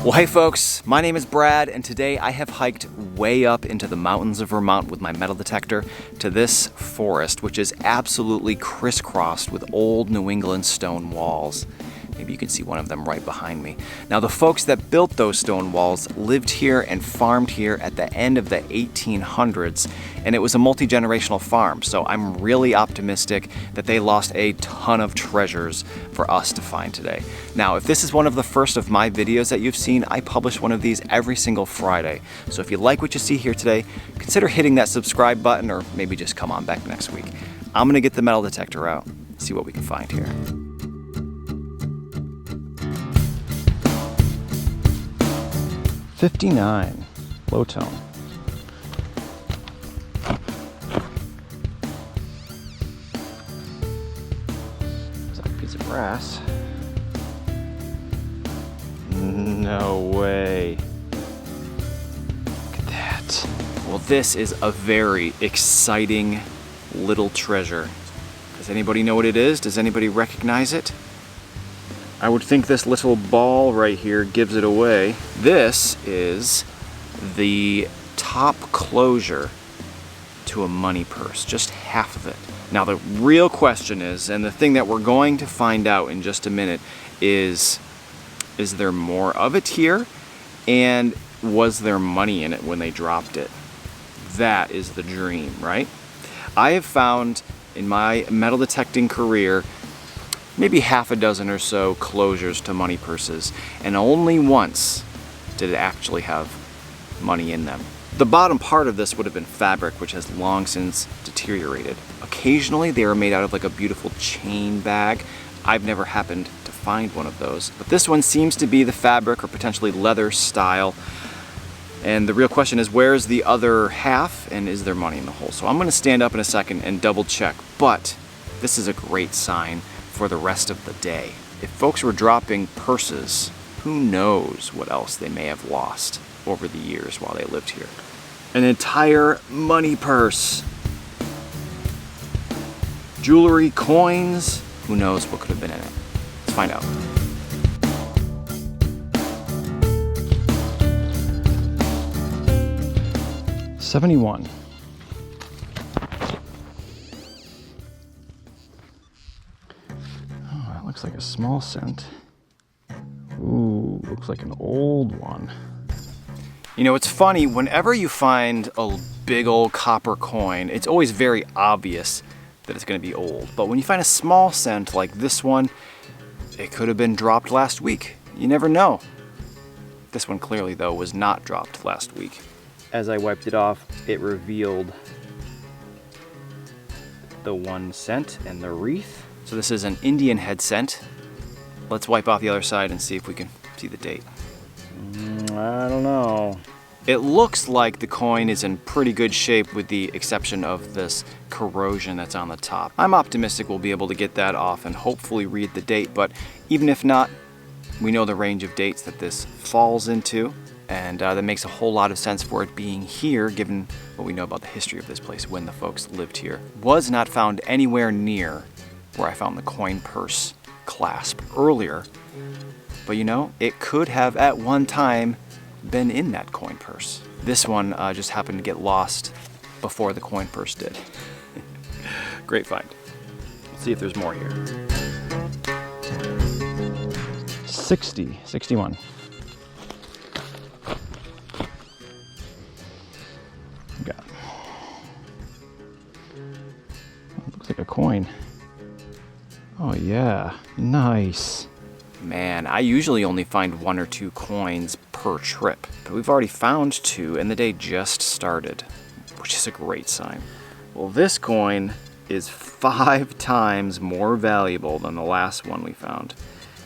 Well, hey folks, my name is Brad, and today I have hiked way up into the mountains of Vermont with my metal detector to this forest, which is absolutely crisscrossed with old New England stone walls. Maybe you can see one of them right behind me. Now, the folks that built those stone walls lived here and farmed here at the end of the 1800s, and it was a multi-generational farm, so I'm really optimistic that they lost a ton of treasures for us to find today. Now, if this is one of the first of my videos that you've seen, I publish one of these every single Friday. So if you like what you see here today, consider hitting that subscribe button, or maybe just come on back next week. I'm gonna get the metal detector out, see what we can find here. $59, low tone. Looks like a piece of brass. No way. Look at that. Well, this is a very exciting little treasure. Does anybody know what it is? Does anybody recognize it? I would think this little ball right here gives it away. This is the top closure to a money purse, just half of it. Now the real question is, and the thing that we're going to find out in just a minute, is there more of it here? And was there money in it when they dropped it? That is the dream, right? I have found in my metal detecting career maybe half a dozen or so closures to money purses, and only once did it actually have money in them. The bottom part of this would have been fabric, which has long since deteriorated. Occasionally they are made out of like a beautiful chain bag. I've never happened to find one of those, but this one seems to be the fabric or potentially leather style. And the real question is, where's the other half, and is there money in the hole? So I'm gonna stand up in a second and double check, but this is a great sign for the rest of the day. If folks were dropping purses, who knows what else they may have lost over the years while they lived here. An entire money purse. Jewelry, coins, who knows what could have been in it. Let's find out. $71. Looks like a small cent. Ooh, looks like an old one. You know, it's funny, whenever you find a big old copper coin, it's always very obvious that it's gonna be old. But when you find a small cent like this one, it could have been dropped last week. You never know. This one clearly, though, was not dropped last week. As I wiped it off, it revealed the 1 cent and the wreath. So this is an Indian head cent. Let's wipe off the other side and see if we can see the date. I don't know. It looks like the coin is in pretty good shape with the exception of this corrosion that's on the top. I'm optimistic we'll be able to get that off and hopefully read the date, but even if not, we know the range of dates that this falls into, and that makes a whole lot of sense for it being here, given what we know about the history of this place when the folks lived here. Was not found anywhere near where I found the coin purse clasp earlier, but you know, it could have at one time been in that coin purse. This one just happened to get lost before the coin purse did. Great find. Let's see if there's more here. 61. Got it. Looks like a coin. Oh yeah, nice. Man, I usually only find 1 or 2 coins per trip, but we've already found 2 and the day just started, which is a great sign. Well, this coin is 5 times more valuable than the last one we found.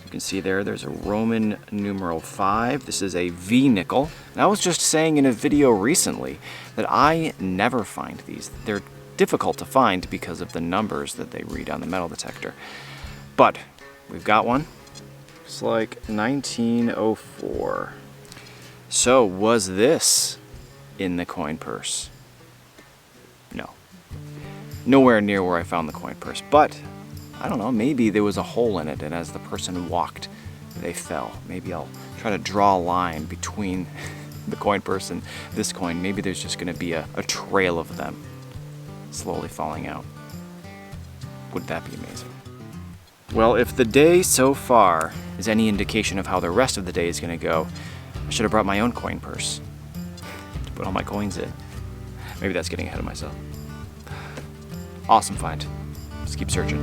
You can see there's a Roman numeral 5. This is a V nickel. And I was just saying in a video recently that I never find these. They're difficult to find because of the numbers that they read on the metal detector. But we've got one. Looks like 1904. So was this in the coin purse? No. Nowhere near where I found the coin purse, but I don't know, maybe there was a hole in it and as the person walked, they fell. Maybe I'll try to draw a line between the coin purse and this coin. Maybe there's just going to be a trail of them slowly falling out. Would that be amazing? Well, if the day so far is any indication of how the rest of the day is going to go, I should have brought my own coin purse to put all my coins in. Maybe that's getting ahead of myself. Awesome find. Let's keep searching.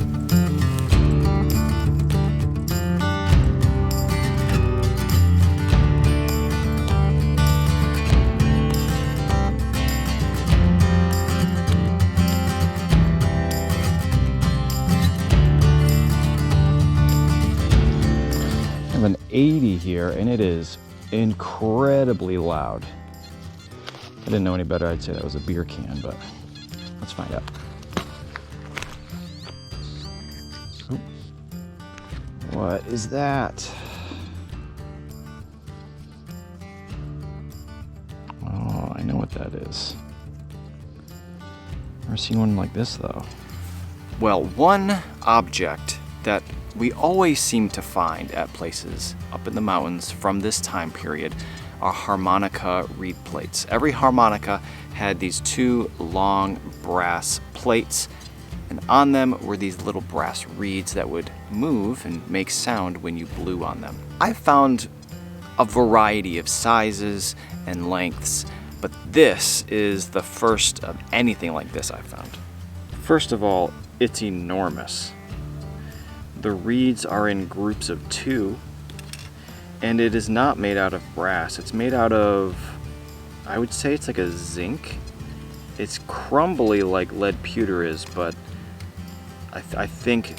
I have an 80 here, and it is incredibly loud. If I didn't know any better, I'd say that was a beer can, but let's find out. Oop. What is that? Oh, I know what that is. Never seen one like this, though. Well, one object that we always seem to find at places up in the mountains from this time period are harmonica reed plates. Every harmonica had these two long brass plates, and on them were these little brass reeds that would move and make sound when you blew on them. I found a variety of sizes and lengths, but this is the first of anything like this I've found. First of all, it's enormous. The reeds are in groups of 2, and it is not made out of brass. It's made out of, I would say it's like a zinc. It's crumbly like lead pewter is, but I think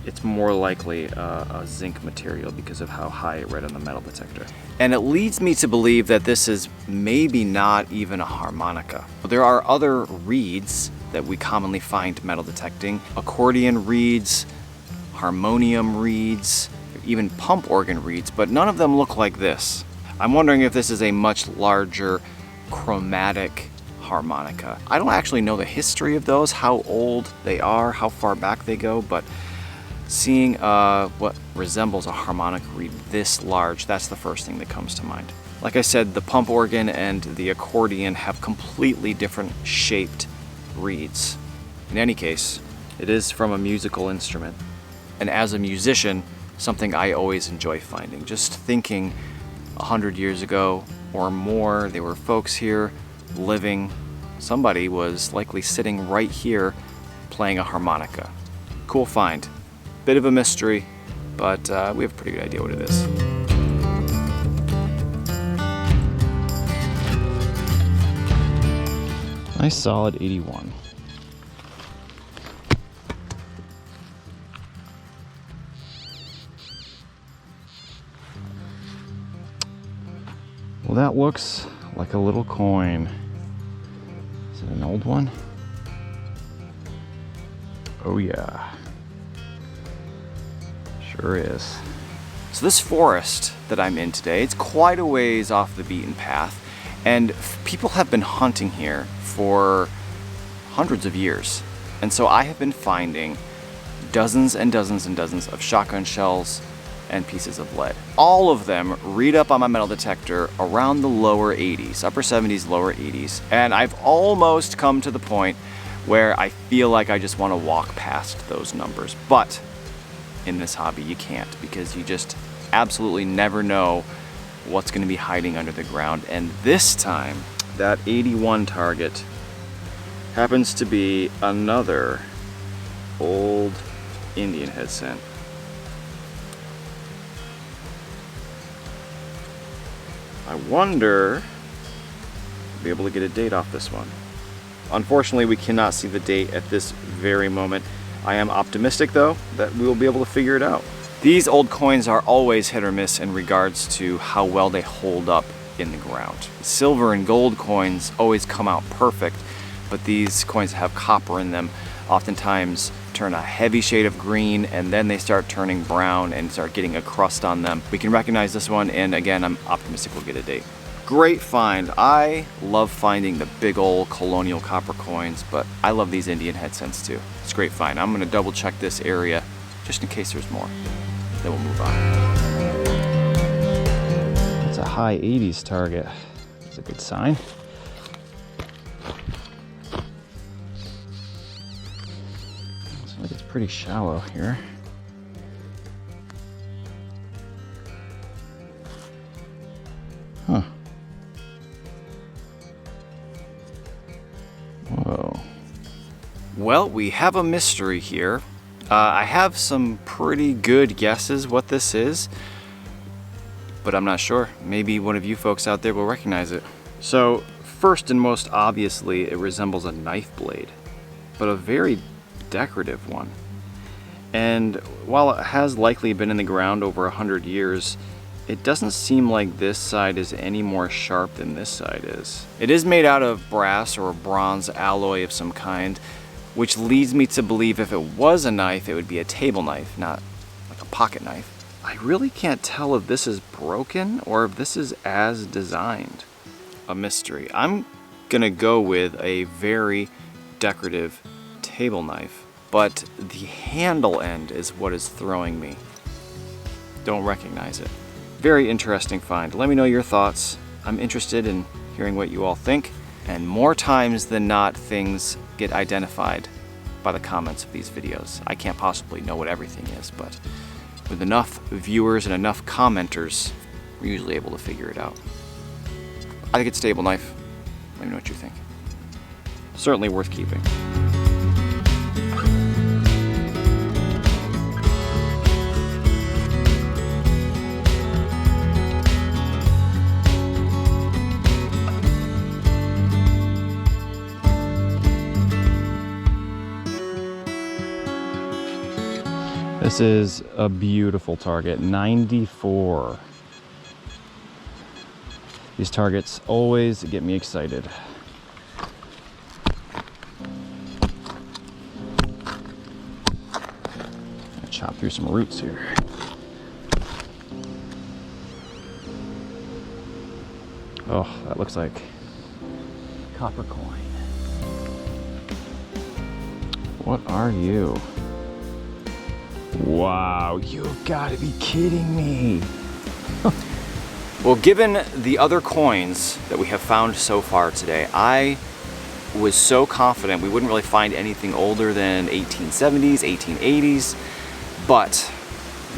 it's more likely a zinc material because of how high it read on the metal detector. And it leads me to believe that this is maybe not even a harmonica. There are other reeds that we commonly find metal detecting: accordion reeds, harmonium reeds, even pump organ reeds, but none of them look like this. I'm wondering if this is a much larger chromatic harmonica. I don't actually know the history of those, how old they are, how far back they go, but seeing what resembles a harmonic reed this large, that's the first thing that comes to mind. Like I said, the pump organ and the accordion have completely different shaped reeds. In any case, it is from a musical instrument. And as a musician, something I always enjoy finding. Just thinking 100 years ago or more, there were folks here living. Somebody was likely sitting right here playing a harmonica. Cool find. Bit of a mystery, but we have a pretty good idea what it is. Nice solid 81. Well, that looks like a little coin. Is it an old one? Oh yeah. Sure is. So this forest that I'm in today, it's quite a ways off the beaten path, and people have been hunting here for hundreds of years. And so I have been finding dozens and dozens and dozens of shotgun shells and pieces of lead. All of them read up on my metal detector around the lower 80s, upper 70s, lower 80s. And I've almost come to the point where I feel like I just want to walk past those numbers. But in this hobby, you can't, because you just absolutely never know what's going to be hiding under the ground. And this time, that 81 target happens to be another old Indian head scent. I wonder if we'll be able to get a date off this one. Unfortunately, we cannot see the date at this very moment. I am optimistic, though, that we will be able to figure it out. These old coins are always hit or miss in regards to how well they hold up in the ground. Silver and gold coins always come out perfect, but these coins that have copper in them oftentimes turn a heavy shade of green, and then they start turning brown and start getting a crust on them. We can recognize this one, and again, I'm optimistic we'll get a date. Great find. I love finding the big old colonial copper coins, but I love these Indian head scents too. It's a great find. I'm gonna double check this area just in case there's more. Then we'll move on. It's a high 80s target. It's a good sign. Looks like it's pretty shallow here. Huh. Whoa. Well, we have a mystery here. I have some pretty good guesses what this is, but I'm not sure. Maybe one of you folks out there will recognize it. So, first and most obviously, it resembles a knife blade, but a very decorative one. And while it has likely been in the ground over 100 years, it doesn't seem like this side is any more sharp than this side is. It is made out of brass or a bronze alloy of some kind, which leads me to believe if it was a knife, it would be a table knife, not like a pocket knife. I really can't tell if this is broken or if this is as designed. A mystery. I'm gonna go with a very decorative table knife, but the handle end is what is throwing me. Don't recognize it. Very interesting find. Let me know your thoughts. I'm interested in hearing what you all think. And more times than not, things get identified by the comments of these videos. I can't possibly know what everything is, but with enough viewers and enough commenters, we're usually able to figure it out. I think it's a table knife. Let me know what you think. Certainly worth keeping. This is a beautiful target, 94. These targets always get me excited. I'll chop through some roots here. Oh, that looks like copper coin. What are you? Wow, you've got to be kidding me. Well, given the other coins that we have found so far today, I was so confident we wouldn't really find anything older than 1870s, 1880s, but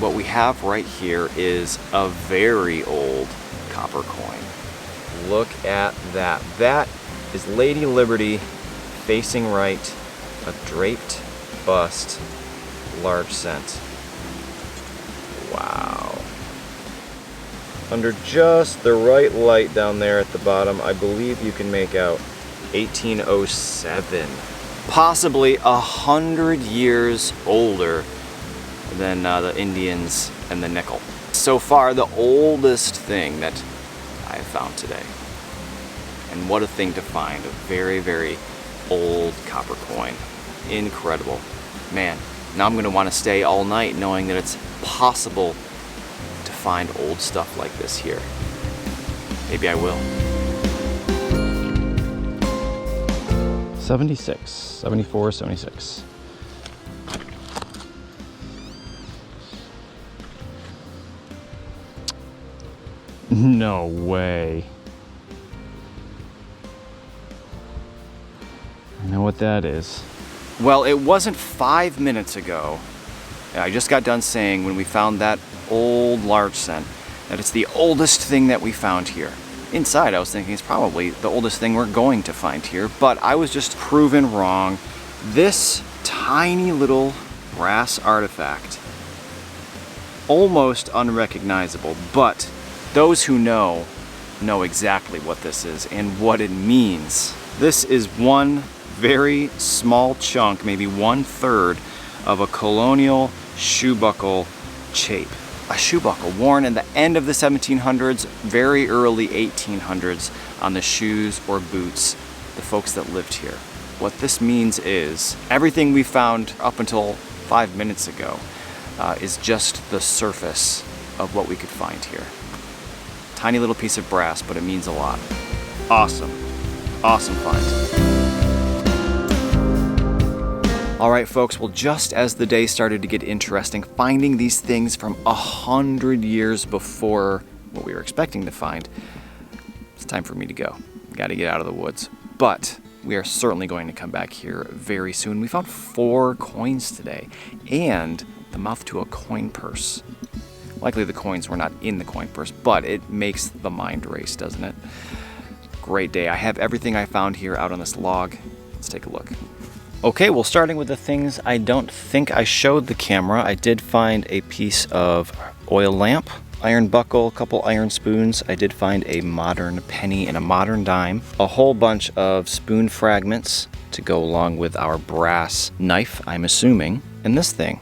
what we have right here is a very old copper coin. Look at that. That is Lady Liberty facing right, a draped bust, large cent. Wow. Under just the right light down there at the bottom, I believe you can make out 1807. Possibly 100 years older than the Indians and the nickel. So far, the oldest thing that I have found today. And what a thing to find, a very, very old copper coin. Incredible. Man, now I'm gonna wanna stay all night knowing that it's possible to find old stuff like this here. Maybe I will. 76, 74, 76. No way. I know what that is. Well, it wasn't 5 minutes ago. I just got done saying when we found that old large cent that it's the oldest thing that we found here. Inside, I was thinking it's probably the oldest thing we're going to find here, but I was just proven wrong. This tiny little brass artifact, almost unrecognizable, but those who know exactly what this is and what it means. This is one very small chunk, maybe 1/3 of a colonial shoe buckle chape. A shoe buckle worn in the end of the 1700s, very early 1800s on the shoes or boots, the folks that lived here. What this means is everything we found up until 5 minutes ago is just the surface of what we could find here. Tiny little piece of brass, but it means a lot. Awesome. Awesome find. All right, folks, well, just as the day started to get interesting, finding these things from 100 years before what we were expecting to find, it's time for me to go. Got to get out of the woods. But we are certainly going to come back here very soon. We found 4 coins today and the mouth to a coin purse. Likely the coins were not in the coin purse, but it makes the mind race, doesn't it? Great day. I have everything I found here out on this log. Let's take a look. Okay, well, starting with the things I don't think I showed the camera, I did find a piece of oil lamp, iron buckle, a couple iron spoons. I did find a modern penny and a modern dime, a whole bunch of spoon fragments to go along with our brass knife, I'm assuming, and this thing.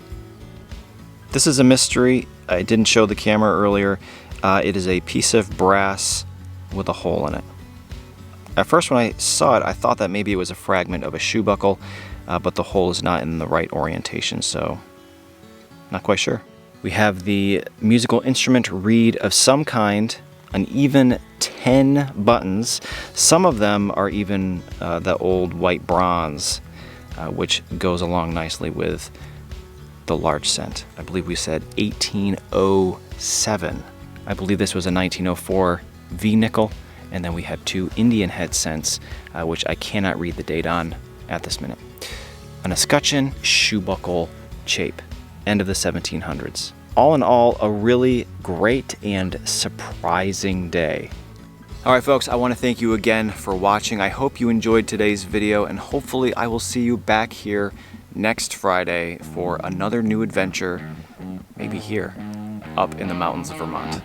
This is a mystery. I didn't show the camera earlier. It is a piece of brass with a hole in it. At first when I saw it, I thought that maybe it was a fragment of a shoe buckle, but the hole is not in the right orientation, so not quite sure. We have the musical instrument reed of some kind, an even 10 buttons. Some of them are even the old white bronze, which goes along nicely with the large cent. I believe we said 1807. I believe this was a 1904 V nickel, and then we have 2 Indian head cents, which I cannot read the date on at this minute. An escutcheon shoe buckle chape, end of the 1700s. All in all, a really great and surprising day. All right, folks, I want to thank you again for watching. I hope you enjoyed today's video, and hopefully I will see you back here next Friday for another new adventure, maybe here, up in the mountains of Vermont.